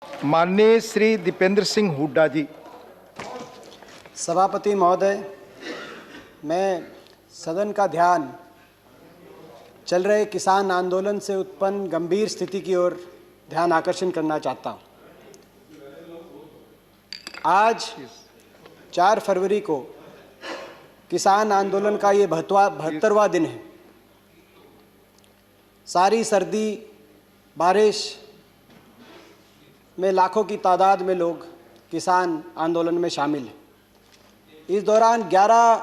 माननीय श्री दीपेंद्र सिंह हुड्डा जी। सभापति महोदय, मैं सदन का ध्यान चल रहे किसान आंदोलन से उत्पन्न गंभीर स्थिति की ओर ध्यान आकर्षण करना चाहता हूं। आज 4 फरवरी को किसान आंदोलन का ये 72वां दिन है। सारी सर्दी बारिश में लाखों की तादाद में लोग किसान आंदोलन में शामिल हैं। इस दौरान 11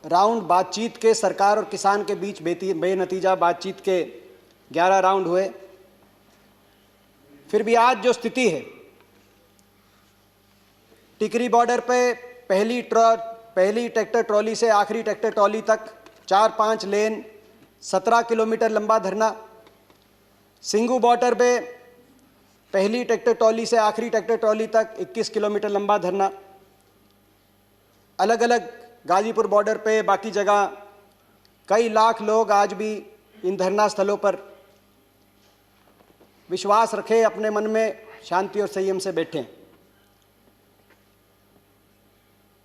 राउंड बातचीत के सरकार और किसान के बीच बेनतीजा बातचीत के 11 राउंड हुए। फिर भी आज जो स्थिति है, टिकरी बॉर्डर पे पहली ट्रैक्टर ट्रॉली से आखिरी ट्रैक्टर ट्रॉली तक 4-5 लेन 17 किलोमीटर लंबा धरना, सिंगू बॉर्डर पे पहली ट्रैक्टर ट्रॉली से आखिरी ट्रैक्टर ट्रॉली तक 21 किलोमीटर लंबा धरना, अलग अलग गाजीपुर बॉर्डर पे बाकी जगह कई लाख लोग आज भी इन धरना स्थलों पर विश्वास रखे अपने मन में शांति और संयम से बैठे।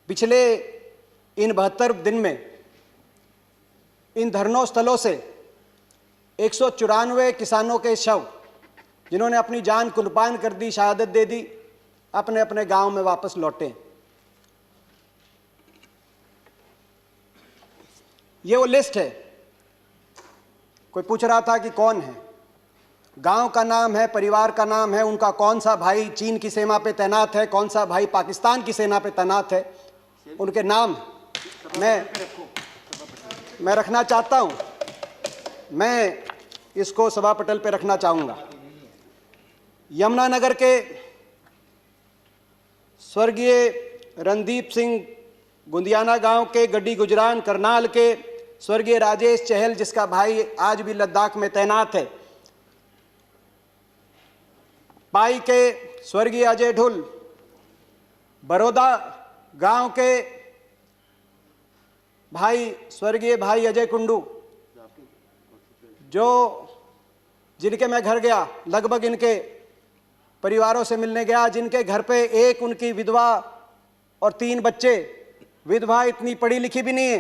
पिछले इन 72 दिन में इन धरनों स्थलों से 194 किसानों के शव, जिन्होंने अपनी जान कुर्बान कर दी, शहादत दे दी, अपने अपने गांव में वापस लौटे। ये वो लिस्ट है। कोई पूछ रहा था कि कौन है, गांव का नाम है, परिवार का नाम है, उनका कौन सा भाई चीन की सीमा पे तैनात है, कौन सा भाई पाकिस्तान की सेना पे तैनात है, उनके नाम मैं रखना चाहता हूं। मैं इसको सभा पटल पे रखना चाहूँगा। यमुनानगर के स्वर्गीय रणदीप सिंह गुंदियाना गांव के, गड्डी गुजरान करनाल के स्वर्गीय राजेश चहल, जिसका भाई आज भी लद्दाख में तैनात है, पाई के स्वर्गीय अजय ढुल, बड़ौदा गांव के भाई स्वर्गीय भाई अजय कुंडू, जिनके मैं घर गया, लगभग इनके परिवारों से मिलने गया, जिनके घर पे एक उनकी विधवा और 3 बच्चे। विधवा इतनी पढ़ी लिखी भी नहीं है,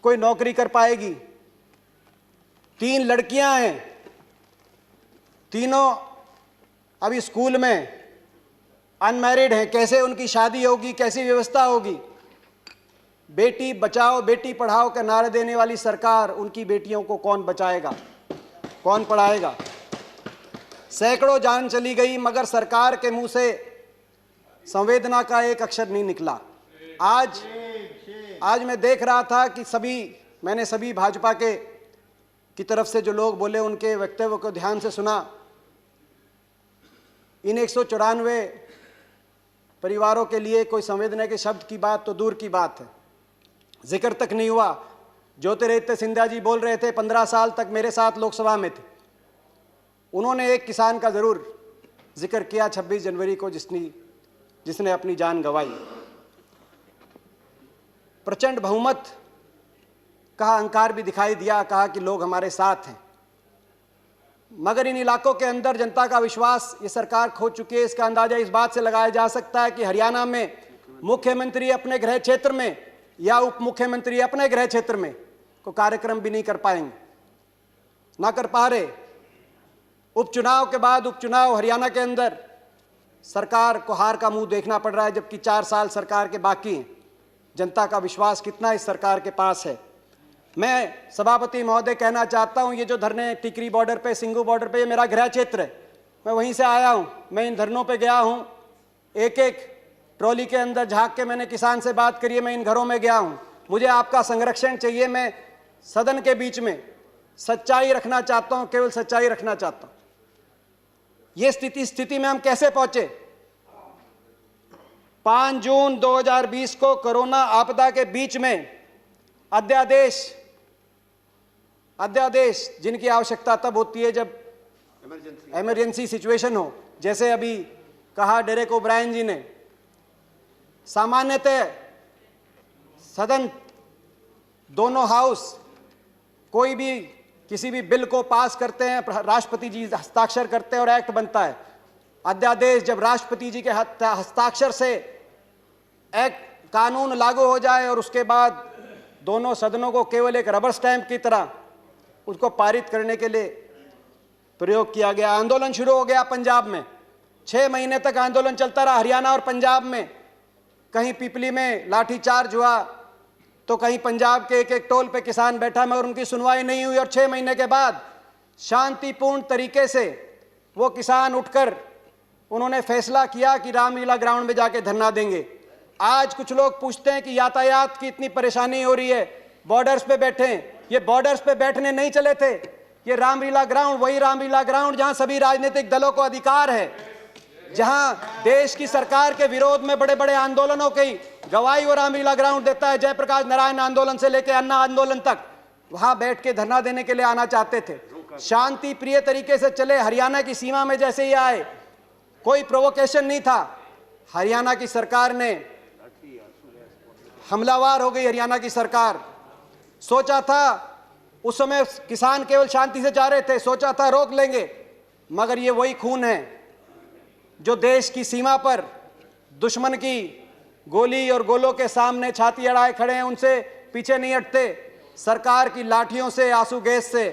कोई नौकरी कर पाएगी। 3 लड़कियां हैं, तीनों अभी स्कूल में अनमैरिड हैं। कैसे उनकी शादी होगी, कैसी व्यवस्था होगी? बेटी बचाओ बेटी पढ़ाओ का नारा देने वाली सरकार, उनकी बेटियों को कौन बचाएगा, कौन पढ़ाएगा? सैकड़ों जान चली गई, मगर सरकार के मुंह से संवेदना का एक अक्षर नहीं निकला। आज मैं देख रहा था कि मैंने सभी भाजपा की तरफ से जो लोग बोले, उनके वक्तव्य को ध्यान से सुना। इन 194 परिवारों के लिए कोई संवेदना के शब्द की बात तो दूर की बात है, जिक्र तक नहीं हुआ। ज्योतिरादित्य सिंधिया जी बोल रहे थे, 15 साल तक मेरे साथ लोकसभा में थे, उन्होंने एक किसान का जरूर जिक्र किया 26 जनवरी को, जिसने अपनी जान गंवाई। प्रचंड बहुमत का अहंकार भी दिखाई दिया, कहा कि लोग हमारे साथ हैं, मगर इन इलाकों के अंदर जनता का विश्वास ये सरकार खो चुकी है। इसका अंदाजा इस बात से लगाया जा सकता है कि हरियाणा में मुख्यमंत्री अपने गृह क्षेत्र में या उप मुख्यमंत्री अपने गृह क्षेत्र में को कार्यक्रम भी नहीं कर पाएंगे, ना कर पा रहे। उपचुनाव के बाद उपचुनाव हरियाणा के अंदर सरकार को हार का मुंह देखना पड़ रहा है, जबकि 4 साल सरकार के बाकी हैं। जनता का विश्वास कितना इस सरकार के पास है? मैं सभापति महोदय कहना चाहता हूं, ये जो धरने टिकरी बॉर्डर पे, सिंगू बॉर्डर पे, ये मेरा गृह क्षेत्र है, मैं वहीं से आया हूं। मैं इन धरनों पे गया हूं, एक एक ट्रॉली के अंदर झांक के मैंने किसान से बात करी है, मैं इन घरों में गया हूं। मुझे आपका संरक्षण चाहिए। मैं सदन के बीच में सच्चाई रखना चाहता हूं, केवल सच्चाई रखना चाहता हूं। ये स्थिति में हम कैसे पहुंचे? 5 जून 2020 को कोरोना आपदा के बीच में अध्यादेश जिनकी आवश्यकता तब होती है जब इमरजेंसी सिचुएशन हो, जैसे अभी कहा डेरेक ओब्रायन जी ने। सामान्यतः सदन, दोनों हाउस, कोई भी किसी भी बिल को पास करते हैं, राष्ट्रपति जी हस्ताक्षर करते हैं और एक्ट बनता है। अध्यादेश जब राष्ट्रपति जी के हस्ताक्षर से एक्ट कानून लागू हो जाए और उसके बाद दोनों सदनों को केवल एक रबर स्टैंप की तरह उसको पारित करने के लिए प्रयोग किया गया। आंदोलन शुरू हो गया पंजाब में, 6 महीने तक आंदोलन चलता रहा। हरियाणा और पंजाब में कहीं पिपली में लाठीचार्ज हुआ तो कहीं पंजाब के एक एक टोल पे किसान बैठा, मगर उनकी सुनवाई नहीं हुई। और 6 महीने के बाद शांतिपूर्ण तरीके से वो किसान उठकर उन्होंने फैसला किया कि रामलीला ग्राउंड में जाके धरना देंगे। आज कुछ लोग पूछते हैं कि यातायात की इतनी परेशानी हो रही है, बॉर्डर्स पे बैठे हैं। ये बॉर्डर्स पे बैठने नहीं चले थे, ये रामलीला ग्राउंड वही रामलीला ग्राउंड जहां सभी राजनीतिक दलों को अधिकार है, जहां देश की सरकार के विरोध में बड़े बड़े आंदोलनों की गवाही वो रामलीला ग्राउंड देता है। जयप्रकाश नारायण आंदोलन से लेकर अन्ना आंदोलन तक वहां बैठ के धरना देने के लिए आना चाहते थे। शांति प्रिय तरीके से चले। हरियाणा की सीमा में जैसे ही आए, कोई प्रोवोकेशन नहीं था। हरियाणा की सरकार ने हमलावर हो गई। हरियाणा की सरकार सोचा था, उस समय किसान केवल शांति से जा रहे थे, सोचा था रोक लेंगे, मगर ये वही खून है जो देश की सीमा पर दुश्मन की गोली और गोलों के सामने छाती अड़ाए खड़े हैं, उनसे पीछे नहीं हटते। सरकार की लाठियों से, आंसू गैस से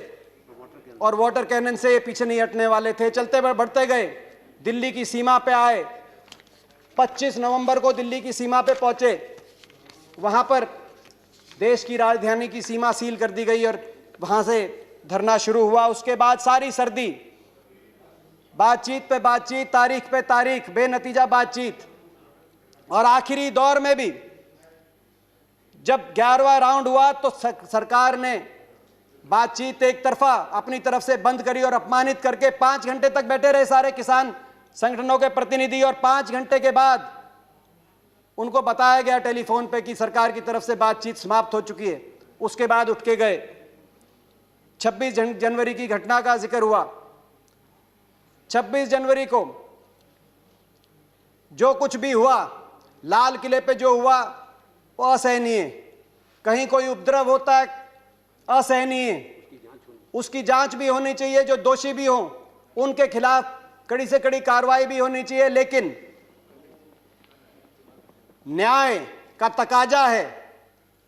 और वाटर कैनन से पीछे नहीं हटने वाले थे। चलते बढ़ते गए, दिल्ली की सीमा पे आए। 25 नवंबर को दिल्ली की सीमा पे पहुंचे। वहां पर देश की राजधानी की सीमा सील कर दी गई और वहां से धरना शुरू हुआ। उसके बाद सारी सर्दी, बातचीत पे बातचीत, तारीख पे तारीख, बेनतीजा बातचीत। और आखिरी दौर में भी जब 11वां राउंड हुआ तो सरकार ने बातचीत एक तरफा अपनी तरफ से बंद करी और अपमानित करके 5 घंटे तक बैठे रहे सारे किसान संगठनों के प्रतिनिधि। और 5 घंटे के बाद उनको बताया गया टेलीफोन पे कि सरकार की तरफ से बातचीत समाप्त हो चुकी है। उसके बाद उठ के गए। 26 जनवरी की घटना का जिक्र हुआ। 26 जनवरी को जो कुछ भी हुआ, लाल किले पे जो हुआ वो असहनीय। कहीं कोई उपद्रव होता है, असहनीय। उसकी जांच भी होनी चाहिए, जो दोषी भी हों उनके खिलाफ कड़ी से कड़ी कार्रवाई भी होनी चाहिए। लेकिन न्याय का तकाजा है,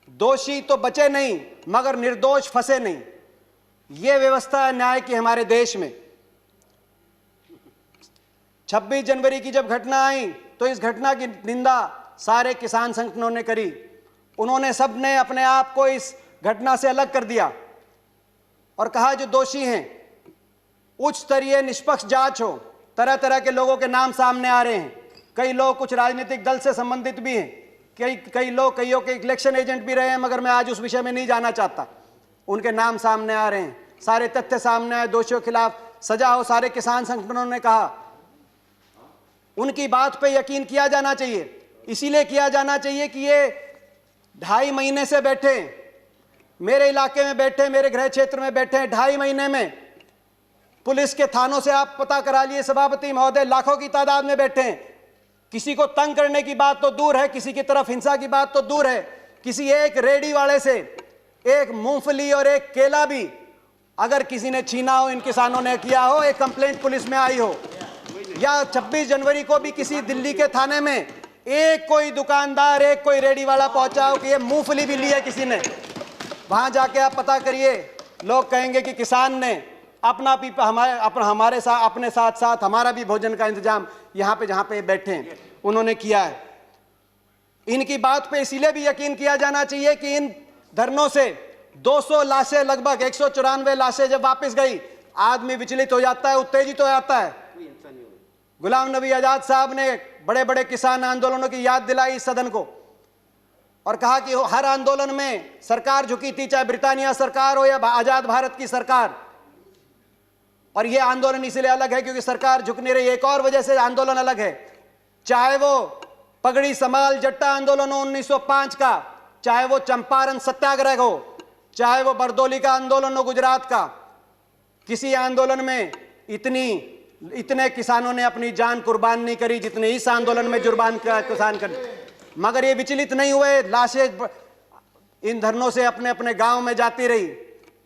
दोषी तो बचे नहीं मगर निर्दोष फंसे नहीं। यह व्यवस्था है न्याय की हमारे देश में। 26 जनवरी की जब घटना आई तो इस घटना की निंदा सारे किसान संगठनों ने करी। उन्होंने सबने अपने आप को इस घटना से अलग कर दिया और कहा जो दोषी हैं उच्च स्तरीय निष्पक्ष जांच हो। तरह तरह के लोगों के नाम सामने आ रहे हैं। कई लोग कुछ राजनीतिक दल से संबंधित भी हैं, कई लोग कईयों के इलेक्शन एजेंट भी रहे हैं, मगर मैं आज उस विषय में नहीं जाना चाहता। उनके नाम सामने आ रहे हैं, सारे तथ्य सामने आए, दोषियों के खिलाफ सजा हो। सारे किसान संगठनों ने कहा उनकी बात पे यकीन किया जाना चाहिए। इसीलिए किया जाना चाहिए कि ये 2.5 महीने से बैठे, मेरे इलाके में बैठे, मेरे गृह क्षेत्र में बैठे। 2.5 महीने में पुलिस के थानों से आप पता करा लिए सभापति महोदय, लाखों की तादाद में बैठे हैं। किसी को तंग करने की बात तो दूर है, किसी की तरफ हिंसा की बात तो दूर है, किसी एक रेडी वाले से एक मूंगफली और एक केला भी अगर किसी ने छीना हो, इन किसानों ने किया हो, एक कंप्लेंट पुलिस में आई हो, या 26 जनवरी को भी किसी दिल्ली के थाने में एक कोई दुकानदार, एक कोई रेडी वाला पहुंचा हो कि ये मूंगफली भी ली है किसी ने, वहां जाके आप पता करिए। लोग कहेंगे कि किसान ने अपना भी हमारे साथ, अपने साथ साथ हमारा भी भोजन का इंतजाम यहाँ पे जहाँ पे बैठे हैं उन्होंने किया है। इनकी बात पे इसीलिए भी यकीन किया जाना चाहिए कि इन धरनों से 200 लाशें, लगभग 194 लाशें जब वापस गई, आदमी विचलित हो जाता है, उत्तेजित हो जाता है। गुलाम नबी आजाद साहब ने बड़े बड़े किसान आंदोलनों की याद दिलाई इस सदन को और कहा कि हर आंदोलन में सरकार झुकी थी, चाहे ब्रिटानिया सरकार हो या आजाद भारत की सरकार। और यह आंदोलन इसलिए अलग है क्योंकि सरकार झुक नहीं रही। एक और वजह से आंदोलन अलग है, चाहे वो पगड़ी समाल जट्टा आंदोलन हो 1905 का, चाहे वो चंपारण सत्याग्रह हो, चाहे वो बरदौली का आंदोलन हो गुजरात का। किसी आंदोलन में इतने किसानों ने अपनी जान कुर्बान नहीं करी जितने इस आंदोलन में किसान कर। मगर ये विचलित नहीं हुए, लाशें इन धरनों से अपने अपने गांव में जाती रही।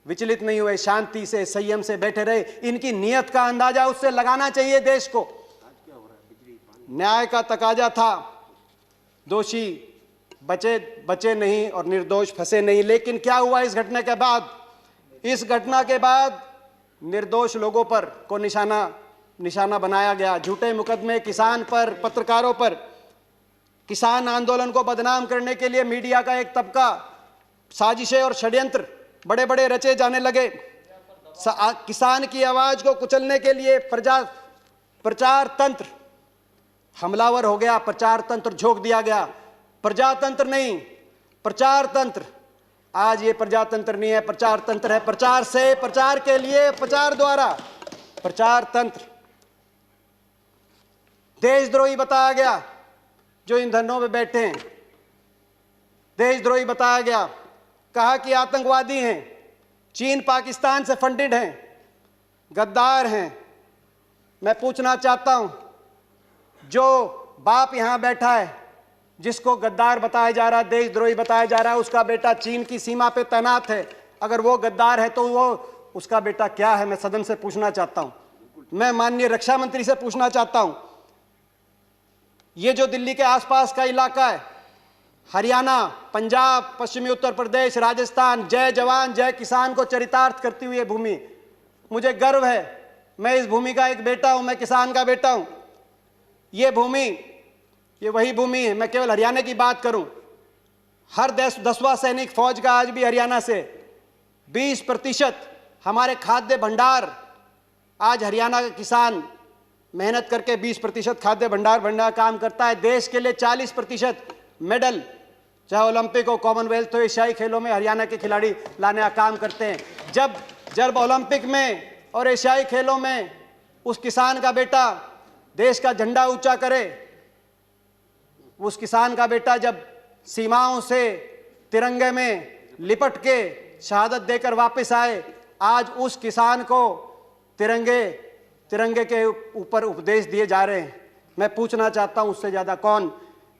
विचलित नहीं हुए, शांति से संयम से बैठे रहे। इनकी नीयत का अंदाजा उससे लगाना चाहिए देश को। न्याय का तकाजा था, दोषी बचे नहीं और निर्दोष फंसे नहीं। लेकिन क्या हुआ इस घटना के बाद? इस घटना के बाद निर्दोष लोगों पर को निशाना बनाया गया। झूठे मुकदमे किसान पर, पत्रकारों पर। किसान आंदोलन को बदनाम करने के लिए मीडिया का एक तबका, साजिशें और षड्यंत्र बड़े बड़े रचे जाने लगे। किसान की आवाज को कुचलने के लिए प्रचार तंत्र हमलावर हो गया, प्रचार तंत्र झोंक दिया गया। प्रजातंत्र नहीं, प्रचार तंत्र। आज ये प्रजातंत्र नहीं है, प्रचार तंत्र है। प्रचार से, प्रचार के लिए, प्रचार द्वारा प्रचार तंत्र। देशद्रोही बताया गया जो इन धरनों में बैठे हैं, देशद्रोही बताया गया। कहा कि आतंकवादी हैं, चीन पाकिस्तान से फंडेड हैं, गद्दार हैं। मैं पूछना चाहता हूं, जो बाप यहां बैठा है जिसको गद्दार बताया जा रहा है, देशद्रोही बताया जा रहा है, उसका बेटा चीन की सीमा पे तैनात है। अगर वो गद्दार है तो वो उसका बेटा क्या है? मैं सदन से पूछना चाहता हूं। मैं माननीय रक्षा मंत्री से पूछना चाहता हूं, ये जो दिल्ली के आसपास का इलाका है, हरियाणा, पंजाब, पश्चिमी उत्तर प्रदेश, राजस्थान, जय जवान जय किसान को चरितार्थ करती हुई भूमि, मुझे गर्व है। मैं इस भूमि का एक बेटा हूं, मैं किसान का बेटा हूं। ये भूमि, ये वही भूमि है। मैं केवल हरियाणा की बात करूं, हर 10वां सैनिक फौज का आज भी हरियाणा से। 20% हमारे खाद्य भंडार, आज हरियाणा का किसान मेहनत करके 20% खाद्य भंडार बनने का काम करता है। देश के लिए 40% मेडल, चाहे ओलंपिक हो, कॉमनवेल्थ हो, एशियाई खेलों में हरियाणा के खिलाड़ी लाने का काम करते हैं। जब ओलंपिक में और एशियाई खेलों में उस किसान का बेटा देश का झंडा ऊंचा करे, उस किसान का बेटा जब सीमाओं से तिरंगे में लिपट के शहादत देकर वापस आए, आज उस किसान को तिरंगे के ऊपर उपदेश दिए जा रहे हैं। मैं पूछना चाहता हूं, उससे ज्यादा कौन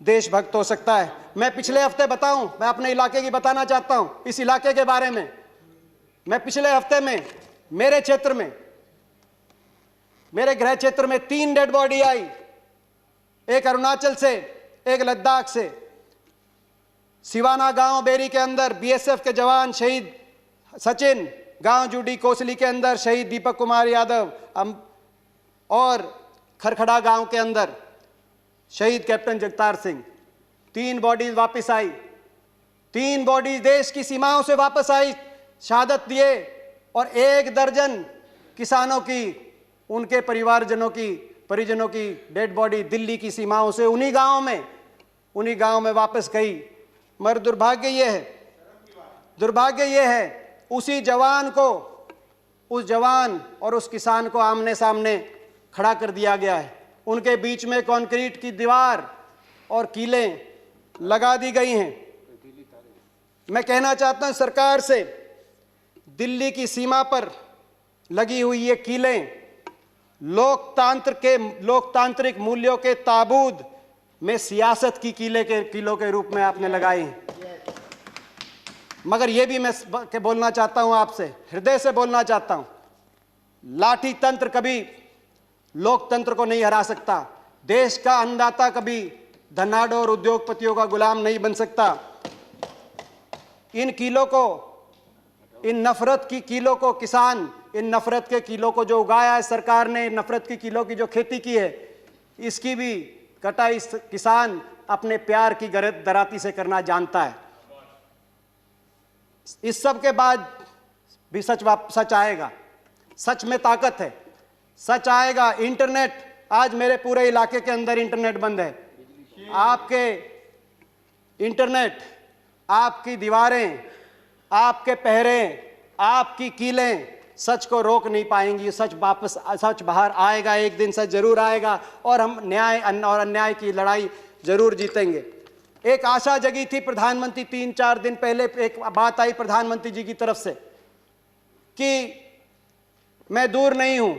देशभक्त हो सकता है? मैं पिछले हफ्ते बताऊं, मैं अपने इलाके की बताना चाहता हूं, इस इलाके के बारे में। मैं पिछले हफ्ते में मेरे क्षेत्र में, मेरे गृह क्षेत्र में 3 डेड बॉडी आई, एक अरुणाचल से, एक लद्दाख से। सिवाना गांव बेरी के अंदर बीएसएफ के जवान शहीद सचिन, गांव जूडी कोसली के अंदर शहीद दीपक कुमार यादव, और खरखड़ा गांव के अंदर शहीद कैप्टन जगतार सिंह। 3 बॉडीज वापस आई, 3 बॉडीज देश की सीमाओं से वापस आई, शहादत दिए। और 1 दर्जन किसानों की, उनके परिजनों की डेड बॉडी दिल्ली की सीमाओं से उन्हीं गांव में वापस गई। मगर दुर्भाग्य ये है, उसी जवान को, उस जवान और उस किसान को आमने सामने खड़ा कर दिया गया है। उनके बीच में कंक्रीट की दीवार और कीलें लगा दी गई हैं। मैं कहना चाहता हूं सरकार से, दिल्ली की सीमा पर लगी हुई ये कीलें लोकतांत्रिक मूल्यों के ताबूत में सियासत की कीलों के रूप में आपने लगाई हैं। मगर यह भी मैं बोलना चाहता हूं आपसे, हृदय से बोलना चाहता हूं, लाठी तंत्र कभी लोकतंत्र को नहीं हरा सकता। देश का अन्नदाता कभी धनाढ्य और उद्योगपतियों का गुलाम नहीं बन सकता। इन कीलों को, इन नफरत की कीलों को, किसान इन नफरत के कीलों को जो उगाया है सरकार ने, नफरत की कीलों की जो खेती की है, इसकी भी कटाई किसान अपने प्यार की दराती से करना जानता है। इस सब के बाद भी सच आएगा। सच में ताकत है, सच आएगा। इंटरनेट, आज मेरे पूरे इलाके के अंदर इंटरनेट बंद है। आपके इंटरनेट, आपकी दीवारें, आपके पहरे, आपकी कीलें सच को रोक नहीं पाएंगी। सच बाहर आएगा, एक दिन सच जरूर आएगा और हम न्याय और अन्याय की लड़ाई जरूर जीतेंगे। एक आशा जगी थी प्रधानमंत्री, 3-4 दिन पहले एक बात आई प्रधानमंत्री जी की तरफ से कि मैं दूर नहीं हूं,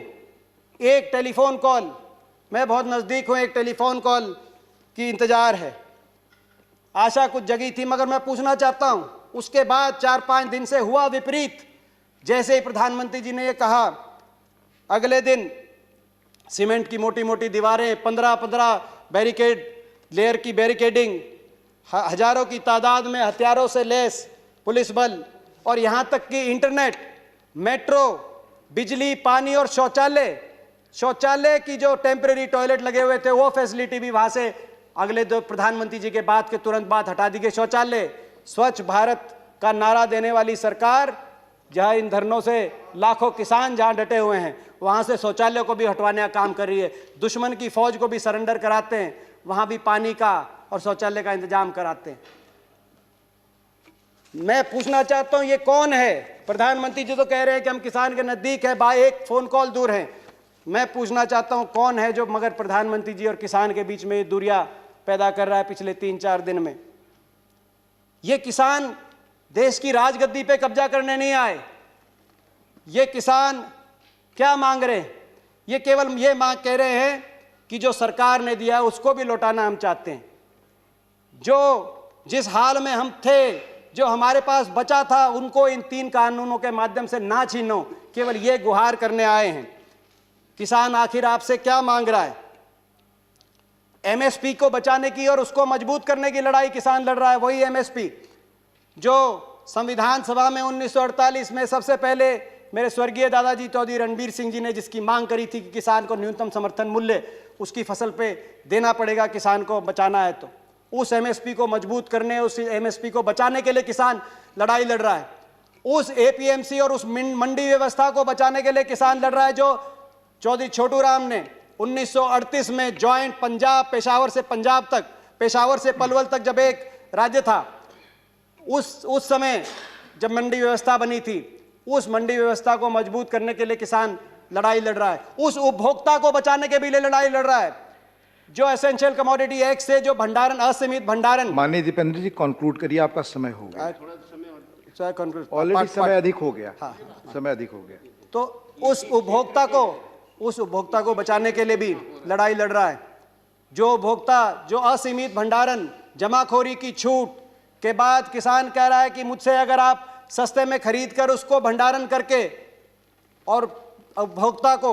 एक टेलीफोन कॉल, मैं बहुत नजदीक हूं, एक टेलीफोन कॉल की इंतजार है। आशा कुछ जगी थी। मगर मैं पूछना चाहता हूं, उसके बाद 4-5 दिन से हुआ विपरीत। जैसे ही प्रधानमंत्री जी ने ये कहा, अगले दिन सीमेंट की मोटी मोटी दीवारें, 15-15 बैरिकेड लेयर की बैरिकेडिंग, हजारों की तादाद में हथियारों से लैस पुलिस बल, और यहाँ तक कि इंटरनेट, मेट्रो, बिजली, पानी और शौचालय की जो टेम्परेरी टॉयलेट लगे हुए थे वो फैसिलिटी भी वहाँ से अगले दो प्रधानमंत्री जी के बाद के तुरंत बाद हटा दी गई। शौचालय, स्वच्छ भारत का नारा देने वाली सरकार, जहाँ इन धरनों से लाखों किसान जहाँ डटे हुए हैं, वहाँ से शौचालय को भी हटवाने का काम कर रही है। दुश्मन की फौज को भी सरेंडर कराते हैं, वहाँ भी पानी का और शौचालय का इंतजाम कराते हैं। मैं पूछना चाहता हूँ, ये कौन है? प्रधानमंत्री जी तो कह रहे हैं कि हम किसान के नज़दीक है, भाई एक फ़ोन कॉल दूर हैं। मैं पूछना चाहता हूँ, कौन है जो मगर प्रधानमंत्री जी और किसान के बीच में ये दूरियां पैदा कर रहा है पिछले 3-4 दिन में? ये किसान देश की राजगद्दी पे कब्जा करने नहीं आए। ये किसान क्या मांग रहे हैं? ये केवल ये मांग कह रहे हैं कि जो सरकार ने दिया उसको भी लौटाना हम चाहते हैं। जो जिस हाल में हम थे, जो हमारे पास बचा था, उनको इन 3 कानूनों के माध्यम से ना छीनो, केवल ये गुहार करने आए हैं। किसान आखिर आपसे क्या मांग रहा है? एमएसपी को बचाने की और उसको मजबूत करने की लड़ाई किसान लड़ रहा है। वही एमएसपी जो संविधान सभा में 1948 में सबसे पहले मेरे स्वर्गीय दादाजी चौधरी रणबीर सिंह जी ने जिसकी मांग करी थी कि किसान को न्यूनतम समर्थन मूल्य उसकी फसल पे देना पड़ेगा, किसान को बचाना है, तो उस एमएसपी को मजबूत करने, उस एमएसपी को बचाने के लिए किसान लड़ाई लड़ रहा है। उस एपीएमसी और उस मंडी व्यवस्था को बचाने के लिए किसान लड़ रहा है जो चौधरी छोटू राम ने 1938 में जॉइंट पंजाब, पेशावर से पंजाब तक, पेशावर से पलवल तक जब एक राज्य था, उस समय जब मंडी व्यवस्था बनी थी, उस मंडी व्यवस्था को मजबूत करने के लिए किसान लड़ाई लड़ रहा है। उस उपभोक्ता को बचाने के भी लिए लड़ाई लड़ रहा है जो एसेंशियल कमोडिटी एक्ट से जो भंडारण, असीमित भंडारण। माननीय दीपेंद्र जी कंक्लूड करिए, आपका समय हो गया। ऑलरेडी समय अधिक हो गया। हाँ, समय अधिक हो गया। तो उस उपभोक्ता को बचाने के लिए भी लड़ाई लड़ रहा है। जो उपभोक्ता, जो असीमित भंडारण, जमाखोरी की छूट के बाद किसान कह रहा है कि मुझसे अगर आप सस्ते में खरीद कर उसको भंडारण करके और उपभोक्ता को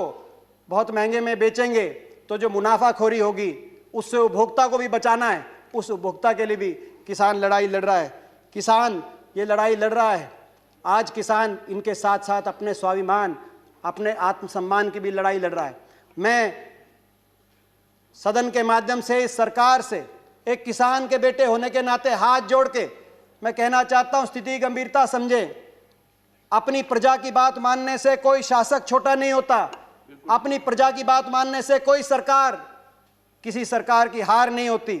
बहुत महंगे में बेचेंगे तो जो मुनाफाखोरी होगी उससे उपभोक्ता को भी बचाना है। उस उपभोक्ता के लिए भी किसान लड़ाई लड़ रहा है। किसान ये लड़ाई लड़ रहा है। आज किसान इनके साथ साथ अपने स्वाभिमान, अपने आत्मसम्मान की भी लड़ाई लड़ रहा है। मैं सदन के माध्यम से इस सरकार से एक किसान के बेटे होने के नाते हाथ जोड़ के मैं कहना चाहता हूं, स्थिति की गंभीरता समझें। अपनी प्रजा की बात मानने से कोई शासक छोटा नहीं होता। अपनी प्रजा की बात मानने से कोई सरकार, किसी सरकार की हार नहीं होती।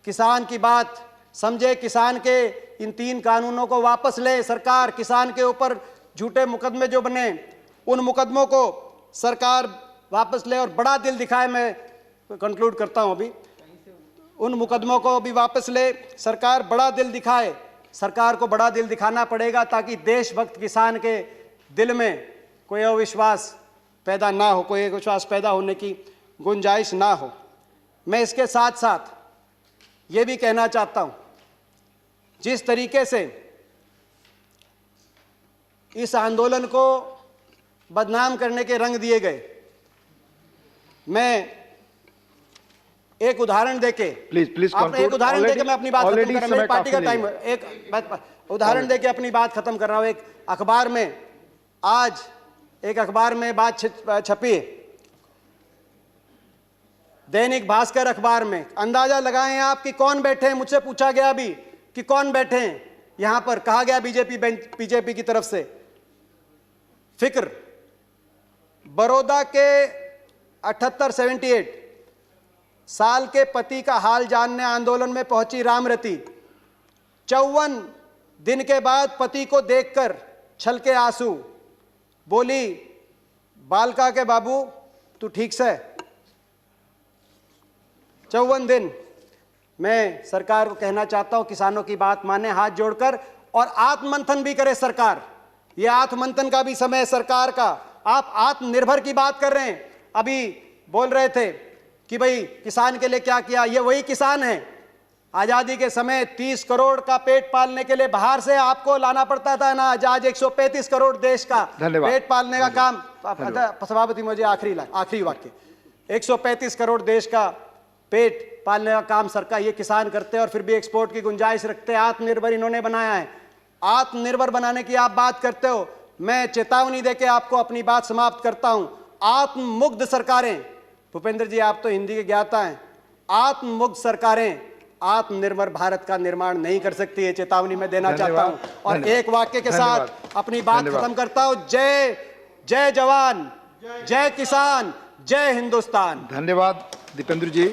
किसान की बात समझे, किसान के इन 3 कानूनों को वापस ले सरकार। किसान के ऊपर झूठे मुकदमे जो बने, उन मुकदमों को सरकार वापस ले और बड़ा दिल दिखाए। मैं कंक्लूड करता हूं अभी। उन मुकदमों को भी वापस ले सरकार, बड़ा दिल दिखाए। सरकार को बड़ा दिल दिखाना पड़ेगा ताकि देशभक्त किसान के दिल में कोई अविश्वास पैदा ना हो, कोई अविश्वास पैदा होने की गुंजाइश ना हो। मैं इसके साथ साथ ये भी कहना चाहता हूं, जिस तरीके से इस आंदोलन को बदनाम करने के रंग दिए गए, मैं एक उदाहरण देके प्लीज एक उदाहरण देके मैं अपनी बात खत्म कर रहा हूं। मेरी पार्टी का टाइम है। एक उदाहरण देके अपनी बात खत्म कर रहा हूं। एक अखबार में आज एक अखबार में बात छपी है, दैनिक भास्कर अखबार में। अंदाजा लगाएं आप कि कौन बैठे हैं। मुझसे पूछा गया अभी कि कौन बैठे हैं यहां पर। कहा गया बीजेपी की तरफ से। फिक्र, बड़ौदा के 78 साल के पति का हाल जानने आंदोलन में पहुंची रामरती। 54 दिन के बाद पति को देखकर छलके आंसू। बोली, बालका के बाबू तू ठीक से? 54 दिन। मैं सरकार को कहना चाहता हूं, किसानों की बात माने हाथ जोड़कर, और आत्ममंथन भी करे सरकार। यह आत्ममंथन का भी समय है सरकार का। आप आत्मनिर्भर की बात कर रहे हैं। अभी बोल रहे थे कि भाई किसान के लिए क्या किया। ये वही किसान है आजादी के समय 30 करोड़ का पेट पालने के लिए बाहर से आपको लाना पड़ता था ना, आज 135 करोड़ देश का पेट पालने का काम। सभापति मुझे आखिरी वाक्य, 135 करोड़ देश का पेट पालने का काम सरकार, ये किसान करते हैं और फिर भी एक्सपोर्ट की गुंजाइश रखते हैं। आत्मनिर्भर इन्होंने बनाया है। आत्मनिर्भर बनाने की आप बात करते हो, मैं चेतावनी देके आपको अपनी बात समाप्त करता हूं। आत्ममुग्ध सरकारें, भूपेंद्र जी आप तो हिंदी के ज्ञाता हैं, आत्ममुग्ध सरकारें आत्मनिर्भर भारत का निर्माण नहीं कर सकती है, चेतावनी मैं देना चाहता हूं। और एक वाक्य के साथ अपनी बात खत्म करता हूं। जय जय जवान, जय किसान, जय हिंदुस्तान। धन्यवाद दीपेंद्र जी।